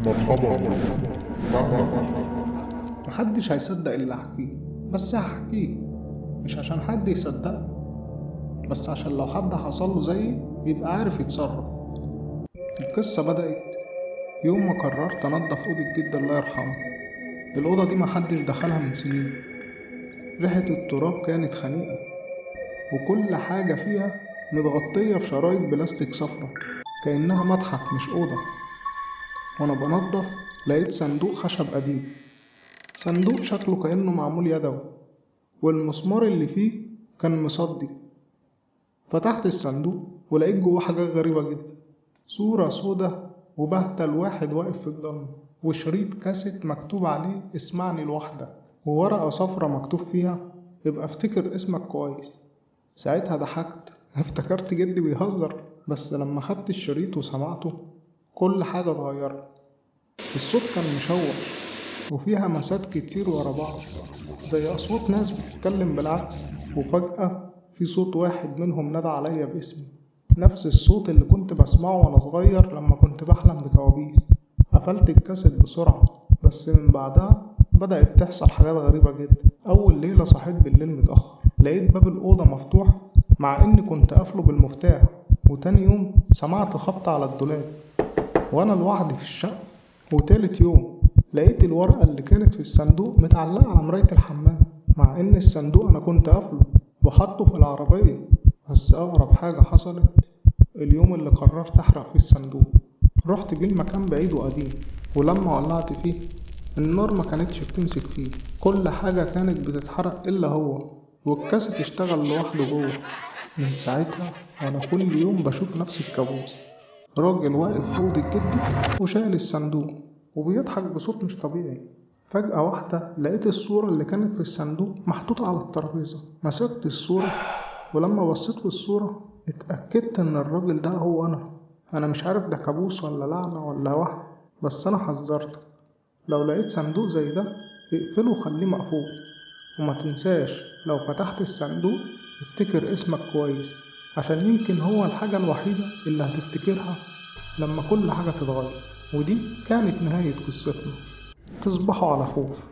مرحبا. محدش هيصدق اللي هحكيه، بس هحكيه مش عشان حد يصدقه، بس عشان لو حد حصله زيي يبقى عارف يتصرف. القصة بدأت يوم ما قررت أنضف أوضة جدي الله يرحمه. الأوضة دي محدش دخلها من سنين. ريحة التراب كانت خنيقة، وكل حاجة فيها متغطية بشرايط بلاستيك صفرا كأنها متحف مش أوضة. وأنا بنضف لقيت صندوق خشب قديم، صندوق شكله كأنه معمول يدوي، والمسمار اللي فيه كان مصدي. فتحت الصندوق ولقيت جواه حاجات غريبة جدا، صورة سودا وبهتة لواحد واقف في الضلمة، وشريط كاسيت مكتوب عليه اسمعني لوحدك، وورقة صفرة مكتوب فيها يبقى افتكر اسمك كويس. ساعتها ضحكت افتكرت جدي بيهزر، بس لما خدت الشريط وسمعته كل حاجة اتغيرت. الصوت كان مشوش وفيه همسات كتير ورا بعض زي أصوات ناس بتتكلم بالعكس، وفجأة في صوت واحد منهم نادى عليا باسمي، نفس الصوت اللي كنت بسمعه وأنا صغير لما كنت بحلم بكوابيس. قفلت الكاسيت بسرعة، بس من بعدها بدأت تحصل حاجات غريبة جدا. أول ليلة صحيت بالليل متأخر، لقيت باب الأوضة مفتوح مع إني كنت قافله بالمفتاح. وتاني يوم سمعت خبط على الدولاب وأنا لوحدي في الشقة. وتالت يوم لقيت الورقة اللي كانت في الصندوق متعلقة على مراية الحمام، مع إن الصندوق أنا كنت قافله وحطه في العربية. بس أغرب حاجة حصلت اليوم اللي قررت أحرق فيه الصندوق. رحت بيه لمكان بعيد وقديم، ولما ولعت فيه النار ما كانتش بتمسك فيه، كل حاجة كانت بتتحرق إلا هو، والكاسيت اشتغل لوحده جوه. من ساعتها وأنا كل يوم بشوف نفس الكابوس، راجل واقف في أوضة جدي وشايل الصندوق وبيضحك بصوت مش طبيعي. فجأة واحدة لقيت الصورة اللي كانت في الصندوق محطوطة على الترابيزة. مسكت الصورة، ولما بصيت في الصورة اتأكدت إن الراجل ده هو أنا مش عارف ده كابوس ولا لعنة ولا وهم، بس أنا حذرتك لو لقيت صندوق زي ده اقفله وخليه مقفول، وما تنساش لو فتحت الصندوق افتكر اسمك كويس، عشان يمكن هو الحاجة الوحيدة اللي هتفتكرها لما كل حاجة تتغير. ودي كانت نهاية قصتنا. تصبحوا على خوف.